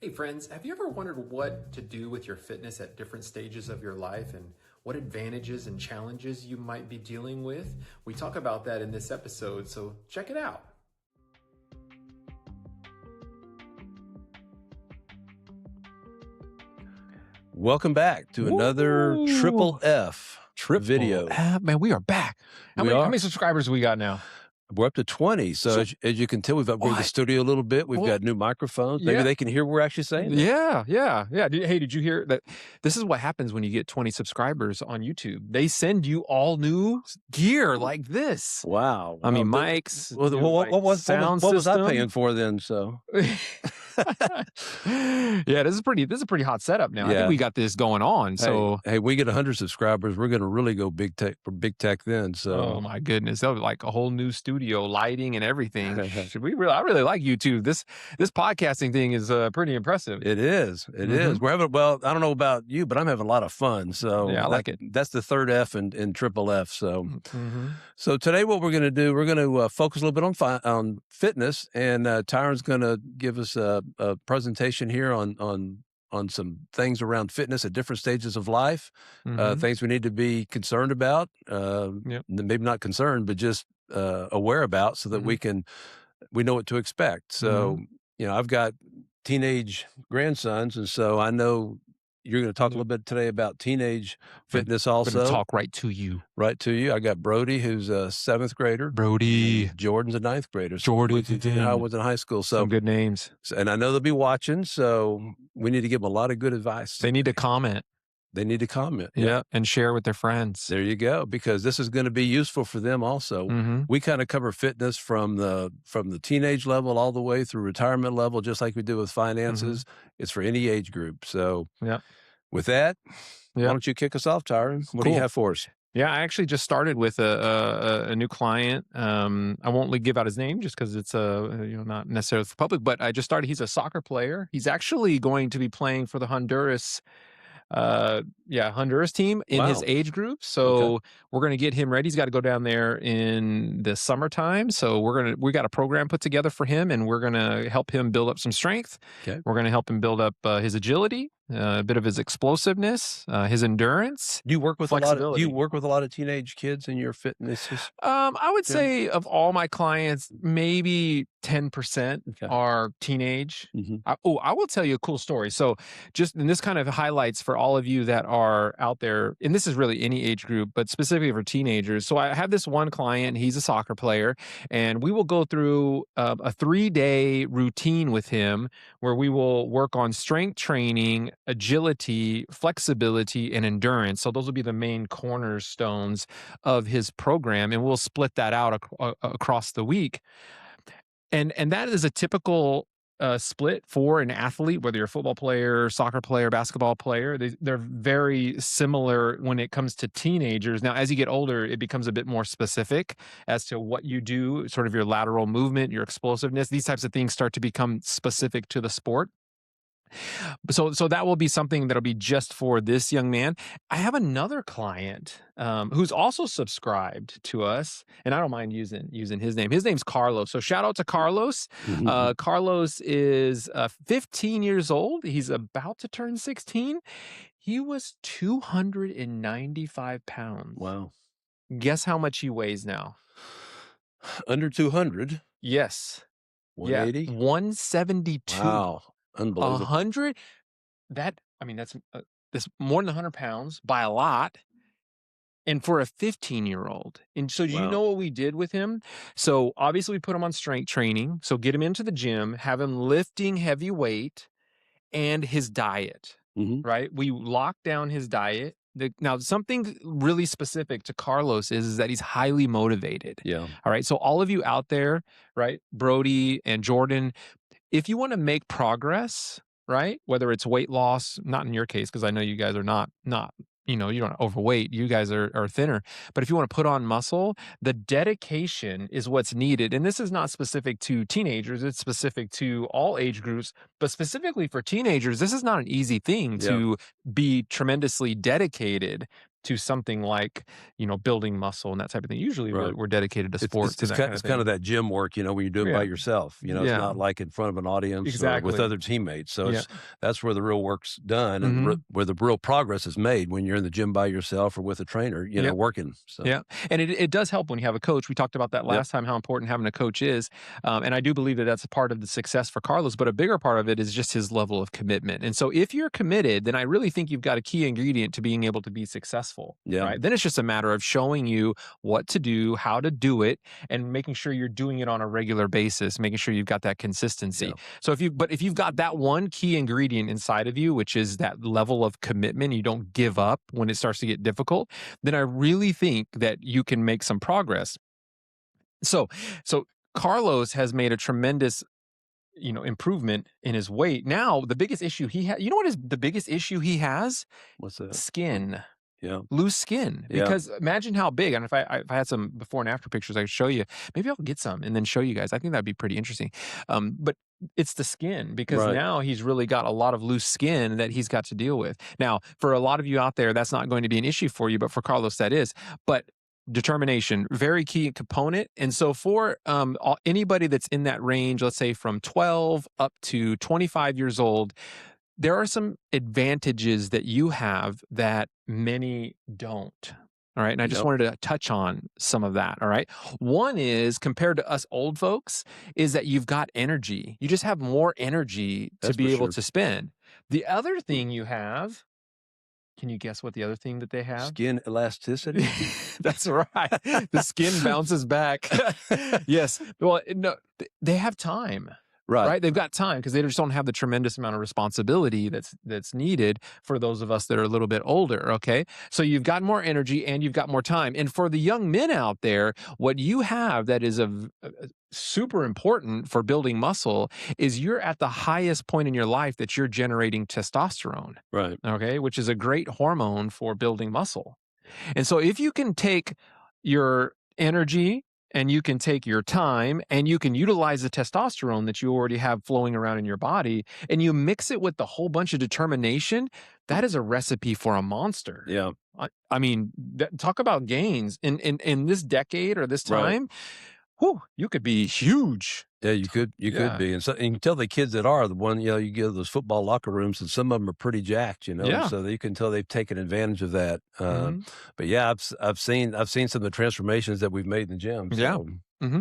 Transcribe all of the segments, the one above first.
Hey friends, have you ever wondered what to do with your fitness at different stages of your life and what advantages and challenges you might be dealing with? We talk about that in this episode, so check it out. Welcome back to another Triple F video. Man, we are back. How many subscribers do we got now? We're up to 20. So as you can tell, we've upgraded the studio a little bit. We've got new microphones. Maybe they can hear what we're actually saying. Yeah. Hey, did you hear that? This is what happens when you get 20 subscribers on YouTube. They send you all new gear like this. Wow. I mean, mics. What was I paying for then? So yeah, this is a pretty hot setup now. I think we got this going on. So hey, we get 100 subscribers, we're going to really go big tech then. So oh my goodness, that was like a whole new studio, lighting and everything. I really like YouTube. This podcasting thing is pretty impressive. It is. It is. We're having, well, I don't know about you, but I'm having a lot of fun. So yeah, I like it. That's the third F in Triple F. So so today what we're going to do, we're going to focus a little bit on fitness, and Tyron's going to give us a presentation here on some things around fitness at different stages of life, things we need to be concerned about, maybe not concerned, but just aware about, so that we know what to expect. So, I've got teenage grandsons, and so I know you're going to talk a little bit today about teenage fitness also. I'm going to talk right to you. Right to you. I got Brody, who's a 7th grader. Brody. Jordan's a 9th grader. Jordan. I was in high school. So some good names. And I know they'll be watching, so we need to give them a lot of good advice. They need to comment. Yeah, and share with their friends. There you go, because this is going to be useful for them also. We kind of cover fitness from the teenage level all the way through retirement level, just like we do with finances. It's for any age group. So with that, why don't you kick us off, Tyron? What do you have for us? Yeah, I actually just started with a new client. I won't give out his name just because it's not necessarily for public, but I just started. He's a soccer player. He's actually going to be playing for the Honduras team in his age group. So we're going to get him ready. He's got to go down there in the summertime. So we got a program put together for him, and we're going to help him build up some strength. Okay. We're going to help him build up his agility, a bit of his explosiveness, his endurance. Do you work with a lot of teenage kids in your fitness? I would say of all my clients, maybe 10% are teenage. I will tell you a cool story. So and this kind of highlights for all of you that are out there, and this is really any age group, but specifically for teenagers. So I have this one client, he's a soccer player, and we will go through a 3-day routine with him where we will work on strength training, agility, flexibility, and endurance. So those will be the main cornerstones of his program, and we'll split that out across the week. And that is a typical split for an athlete, whether you're a football player, soccer player, basketball player. They're very similar when it comes to teenagers. Now, as you get older, it becomes a bit more specific as to what you do, sort of your lateral movement, your explosiveness. These types of things start to become specific to the sport. So that will be something that'll be just for this young man. I have another client who's also subscribed to us, and I don't mind using his name. His name's Carlos. So shout out to Carlos. Carlos is 15 years old. He's about to turn 16. He was 295 pounds. Wow. Guess how much he weighs now? Under 200? Yes. 180? Yeah, 172. Wow. Unbelievable. 100. That's more than 100 pounds by a lot. And for a 15-year-old. And so do you know what we did with him? So obviously we put him on strength training. So get him into the gym, have him lifting heavy weight, and his diet, right? We locked down his diet. Now, something really specific to Carlos is that he's highly motivated. Yeah. All right. So all of you out there, right? Brody and Jordan, if you want to make progress, right? Whether it's weight loss, not in your case, because I know you guys are not you're not overweight. You guys are thinner. But if you want to put on muscle, the dedication is what's needed. And this is not specific to teenagers. It's specific to all age groups. But specifically for teenagers, this is not an easy thing to be tremendously dedicated to something like, building muscle and that type of thing. Usually Right. we're dedicated to sports and that kind of It's thing. kind of that gym work, when you do it by Yeah. yourself. It's Yeah. not like in front of an audience or with Exactly. other teammates. So Yeah. that's where the real work's done and where the real progress is made when you're in the gym by yourself or with a trainer, Yep. working. So. Yeah. And it does help when you have a coach. We talked about that last time, how important having a coach is. And I do believe that that's a part of the success for Carlos, but a bigger part of it is just his level of commitment. And so if you're committed, then I really think you've got a key ingredient to being able to be successful. Yeah. Right. Then it's just a matter of showing you what to do, how to do it, and making sure you're doing it on a regular basis, making sure you've got that consistency. Yeah. So if you've got that one key ingredient inside of you, which is that level of commitment, you don't give up when it starts to get difficult, then I really think that you can make some progress. So Carlos has made a tremendous improvement in his weight. Now, the biggest issue he has, what is the biggest issue he has? What's that? Skin. Yeah. Loose skin. Because imagine how big, and if I had some before and after pictures I could show you, maybe I'll get some and then show you guys. I think that'd be pretty interesting. But it's the skin, because now he's really got a lot of loose skin that he's got to deal with. Now, for a lot of you out there, that's not going to be an issue for you, but for Carlos, that is. But determination, very key component. And so for anybody that's in that range, let's say from 12 up to 25 years old, there are some advantages that you have that many don't. All right. And I just wanted to touch on some of that. All right. One is, compared to us old folks, is that you've got energy. You just have more energy to be able to spend. The other thing you have, can you guess what the other thing that they have? Skin elasticity. That's right. The skin bounces back. Yes. Well, no, they have time. Right. They've got time because they just don't have the tremendous amount of responsibility that's needed for those of us that are a little bit older. Okay. So you've got more energy and you've got more time. And for the young men out there, what you have that is super important for building muscle is you're at the highest point in your life that you're generating testosterone. Right. Okay. Which is a great hormone for building muscle. And so if you can take your energy and you can take your time and you can utilize the testosterone that you already have flowing around in your body and you mix it with the whole bunch of determination, that is a recipe for a monster. Yeah. I mean, talk about gains in this decade or this time. Whew, you could be huge. Yeah, you could be. And so, and you can tell the kids that are the one, you go to those football locker rooms and some of them are pretty jacked, so you can tell they've taken advantage of that. But yeah, I've seen some of the transformations that we've made in the gym. So. Yeah.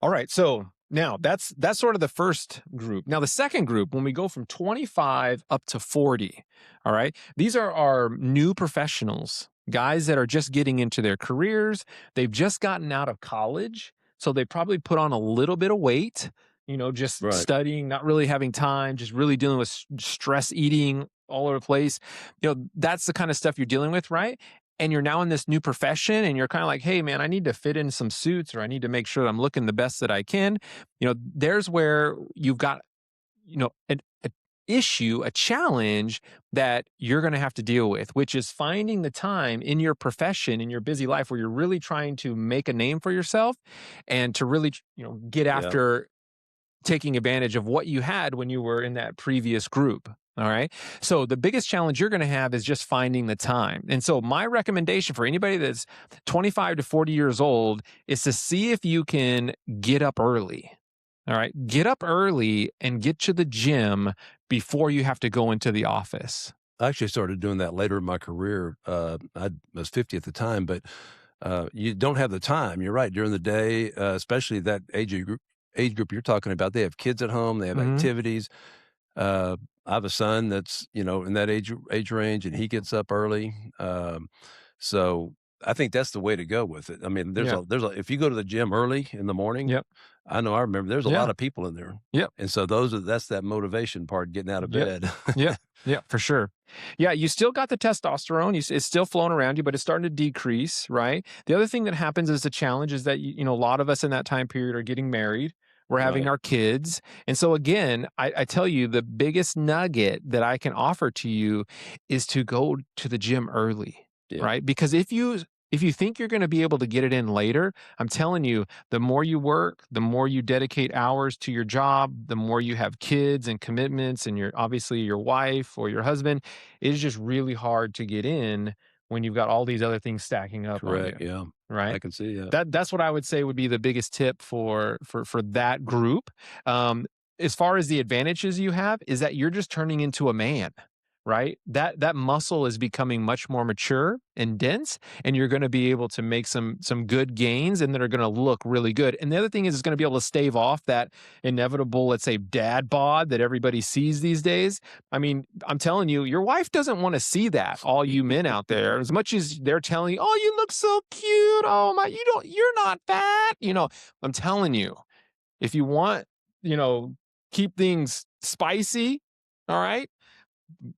All right. So now that's sort of the first group. Now the second group, when we go from 25 up to 40, all right, these are our new professionals, guys that are just getting into their careers. They've just gotten out of college. So they probably put on a little bit of weight, just studying, not really having time, just really dealing with stress eating all over the place. That's the kind of stuff you're dealing with, right? And you're now in this new profession and you're kind of like, hey, man, I need to fit in some suits or I need to make sure I'm looking the best that I can. There's where you've got, an issue, a challenge that you're going to have to deal with, which is finding the time in your profession, in your busy life, where you're really trying to make a name for yourself and to really, get after taking advantage of what you had when you were in that previous group. All right. So the biggest challenge you're going to have is just finding the time. And so my recommendation for anybody that's 25 to 40 years old is to see if you can get up early. All right. Get up early and get to the gym before you have to go into the office. I actually started doing that later in my career. I was 50 at the time, but you don't have the time. You're right. During the day, especially that age group you're talking about, they have kids at home, they have activities. I have a son that's, in that age range and he gets up early. So I think that's the way to go with it. I mean, if you go to the gym early in the morning, I remember there's a lot of people in there. Yep. And so that's that motivation part, getting out of bed. Yeah, for sure. Yeah, you still got the testosterone. It's still flowing around you, but it's starting to decrease, right? The other thing that happens is the challenge is that, a lot of us in that time period are getting married. We're having our kids. And so again, I tell you, the biggest nugget that I can offer to you is to go to the gym early, right? Because if you think you're going to be able to get it in later, I'm telling you, the more you work, the more you dedicate hours to your job, the more you have kids and commitments and obviously your wife or your husband, it is just really hard to get in when you've got all these other things stacking up Correct. on you. Yeah. Right. I can see that. That's what I would say would be the biggest tip for that group. As far as the advantages you have is that you're just turning into a man, right? That muscle is becoming much more mature and dense, and you're going to be able to make some good gains and that are going to look really good. And the other thing is it's going to be able to stave off that inevitable, let's say, dad bod that everybody sees these days. I mean, I'm telling you, your wife doesn't want to see that, all you men out there. As much as they're telling you, oh, you look so cute. Oh my, you're not fat. I'm telling you, if you want, keep things spicy, all right,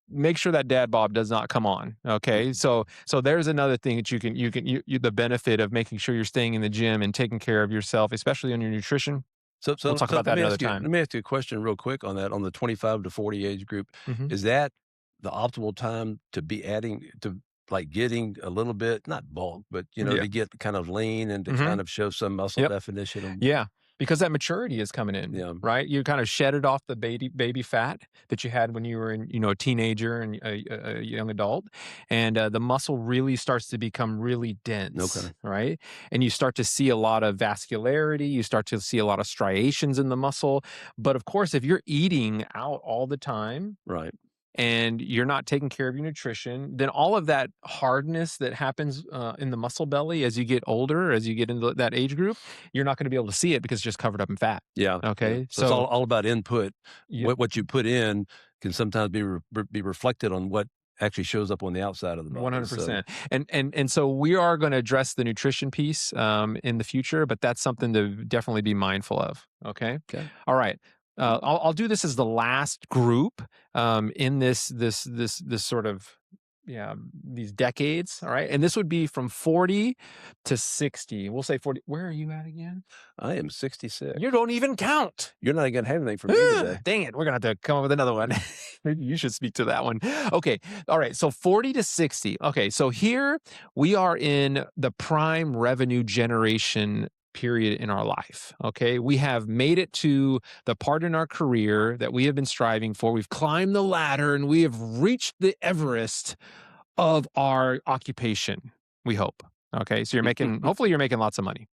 make sure that dad bod does not come on. Okay. So there's another thing that the benefit of making sure you're staying in the gym and taking care of yourself, especially on your nutrition. So we'll talk about that another time. Let me ask you a question real quick on that, on the 25 to 40 age group. Mm-hmm. Is that the optimal time to be adding to, like, getting a little bit, not bulk, but, to get kind of lean and to kind of show some muscle definition? Yeah. Because that maturity is coming in, right? You kind of shedded off the baby fat that you had when you were a teenager and a young adult, and the muscle really starts to become really dense, right? And you start to see a lot of vascularity, you start to see a lot of striations in the muscle. But of course, if you're eating out all the time, right, and you're not taking care of your nutrition, then all of that hardness that happens in the muscle belly as you get older, as you get into that age group, you're not going to be able to see it because it's just covered up in fat. Yeah. Okay. Yeah. So it's all about input. What you put in can sometimes be reflected on what actually shows up on the outside of the body. 100%. And so we are going to address the nutrition piece in the future, but that's something to definitely be mindful of. Okay. All right. I'll do this as the last group in this sort of these decades. All right, and this would be from 40 to 60. We'll say 40. Where are you at again? I am 66. You don't even count. You're not going to have anything for me today. Dang it! We're gonna have to come up with another one. Maybe you should speak to that one. Okay. All right. So 40 to 60. Okay. So here we are in the prime revenue generation period in our life. Okay. We have made it to the part in our career that we have been striving for. We've climbed the ladder and we have reached the Everest of our occupation, we hope. Okay. So hopefully you're making lots of money.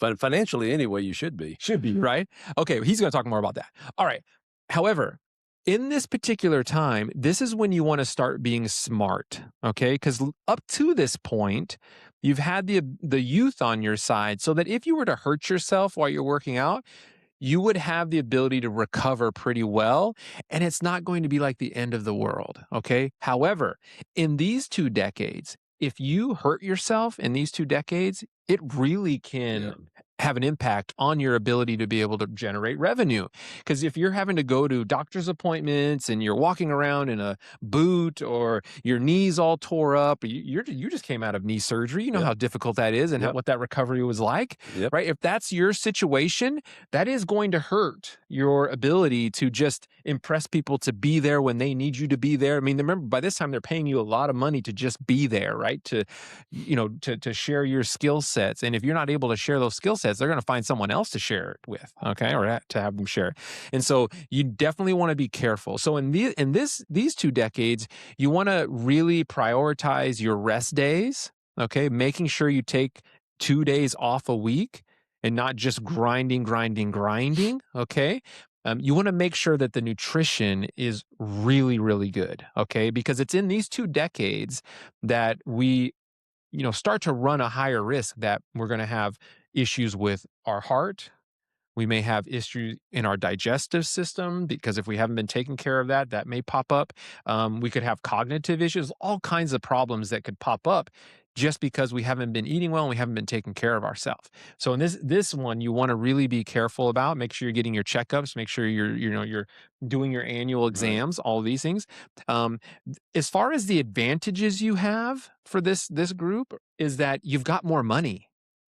But financially, anyway, you should be. Should be, right? Okay. He's going to talk more about that. All right. However, in this particular time, this is when you want to start being smart. Okay. Because up to this point, you've had the youth on your side so that if you were to hurt yourself while you're working out, you would have the ability to recover pretty well, and it's not going to be like the end of the world, okay? However, in these 2 decades, if you hurt yourself in these 2 decades, it really can have an impact on your ability to be able to generate revenue. Because if you're having to go to doctor's appointments and you're walking around in a boot or your knee's all tore up, you just came out of knee surgery, you know how difficult that is and what that recovery was like, right? If that's your situation, that is going to hurt your ability to just impress people to be there when they need you to be there. I mean, remember, by this time they're paying you a lot of money to just be there, right? To share your skill sets. And if you're not able to share those skill sets, they're going to find someone else to share it with, okay, or to have them share. And so you definitely want to be careful. So in these 2 decades, you want to really prioritize your rest days, okay, making sure you take 2 days off a week and not just grinding, okay? You want to make sure that the nutrition is really, really good, okay? Because it's in these 2 decades that we start to run a higher risk that we're going to have issues with our heart. We may have issues in our digestive system because if we haven't been taking care of that may pop up. We could have cognitive issues, all kinds of problems that could pop up just because we haven't been eating well and we haven't been taking care of ourselves. So in this one, you want to really be careful about. Make sure you're getting your checkups. Make sure you're doing your annual exams. Right. All of these things. As far as the advantages you have for this group is that you've got more money.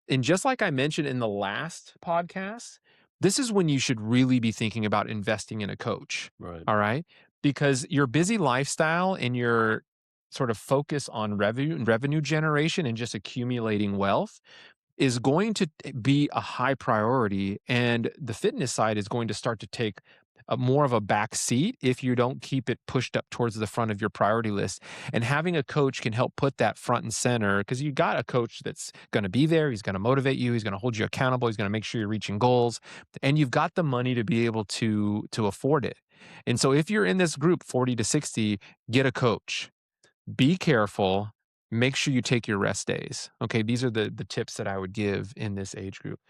And just like I mentioned in the last podcast, this is when you should really be thinking about investing in a coach. Right. All right. Because your busy lifestyle and your sort of focus on revenue generation and just accumulating wealth is going to be a high priority. And the fitness side is going to start to take more of a back seat if you don't keep it pushed up towards the front of your priority list. And having a coach can help put that front and center, because you got a coach that's going to be there. He's going to motivate you. He's going to hold you accountable. He's going to make sure you're reaching goals, and you've got the money to be able to afford it. And so if you're in this group 40 to 60, get a coach. Be careful. Make sure you take your rest days. Okay, these are the tips that I would give in this age group.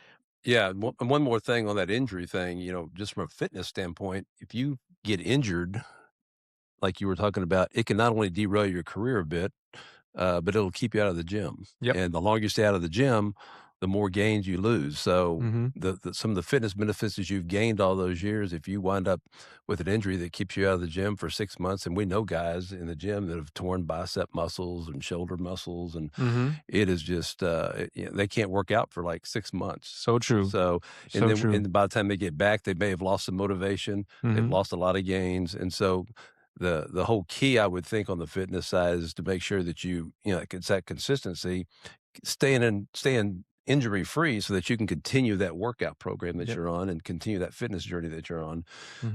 Yeah, and one more thing on that injury thing, just from a fitness standpoint, if you get injured, like you were talking about, it can not only derail your career a bit, but it'll keep you out of the gym. Yep. And the longer you stay out of the gym, the more gains you lose. So some of the fitness benefits that you've gained all those years, if you wind up with an injury that keeps you out of the gym for 6 months, and we know guys in the gym that have torn bicep muscles and shoulder muscles, and it is just they can't work out for like 6 months. So true. And by the time they get back, they may have lost some motivation. They've lost a lot of gains, and so the whole key, I would think, on the fitness side is to make sure that it's that consistency, staying injury free, so that you can continue that workout program that you're on and continue that fitness journey that you're on.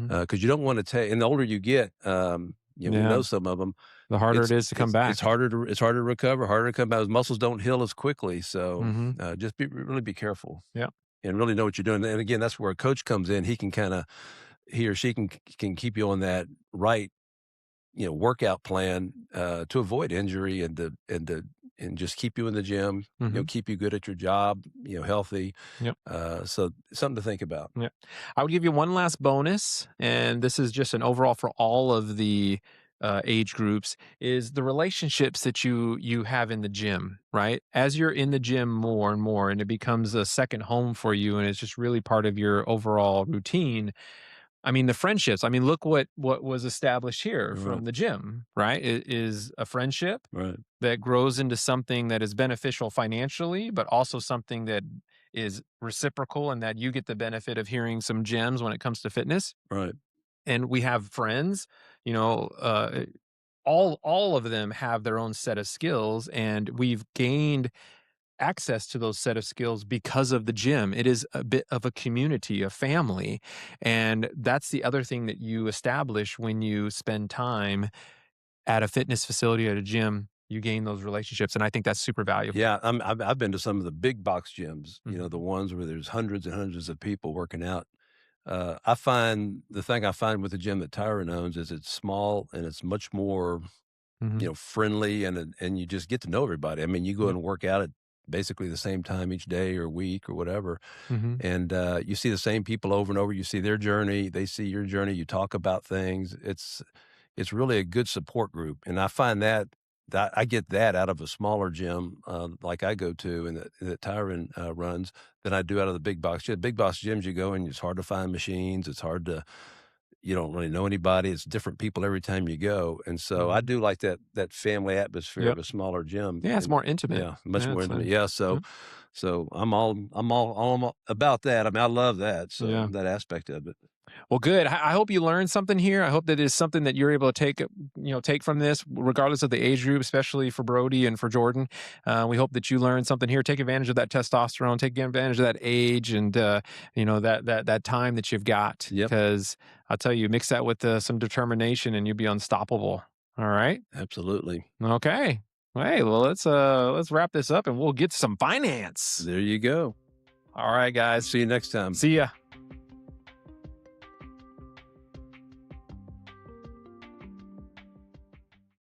Because you don't want to take, and the older you get, we know some of them, the harder it is to come back. It's harder to recover, harder to come back. Those muscles don't heal as quickly. So just really be careful. Yeah. And really know what you're doing. And again, that's where a coach comes in. He or she can keep you on that right, workout plan to avoid injury and just keep you in the gym, keep you good at your job, healthy. Yep. So something to think about. Yeah. I would give you one last bonus, and this is just an overall for all of the age groups, is the relationships that you have in the gym, right? As you're in the gym more and more, and it becomes a second home for you, and it's just really part of your overall routine. I mean, the friendships. I mean, look what was established here from the gym, right? It is a friendship that grows into something that is beneficial financially, but also something that is reciprocal, and that you get the benefit of hearing some gems when it comes to fitness. Right. And we have friends, all of them have their own set of skills, and we've gained access to those set of skills because of the gym. It is a bit of a community, a family. And that's the other thing that you establish when you spend time at a fitness facility, at a gym. You gain those relationships, and I think that's super valuable. Yeah, I've been to some of the big box gyms, the ones where there's hundreds and hundreds of people working out. I find the thing I find with the gym that Tyron owns is it's small and it's much more, friendly, and you just get to know everybody. I mean, you go and work out at basically the same time each day or week or whatever. And you see the same people over and over. You see their journey, they see your journey, you talk about things. It's really a good support group. And I find that I get that out of a smaller gym like I go to and that Tyron runs than I do out of the big box gym. Big box gyms, you go in, it's hard to find machines. It's hard to, you don't really know anybody. It's different people every time you go. And so I do like that family atmosphere of a smaller gym. Yeah, it's more intimate. Yeah, much more intimate. Yeah, so I'm all about that. I mean, I love that. So that aspect of it. Well, good. I hope you learned something here. I hope that it's something that you're able to take from this, regardless of the age group, especially for Brody and for Jordan. We hope that you learned something here. Take advantage of that testosterone. Take advantage of that age and that time that you've got. Because I'll tell you, mix that with some determination, and you'll be unstoppable. All right. Absolutely. Okay. Hey, well, let's wrap this up, and we'll get to some finance. There you go. All right, guys. See you next time. See ya.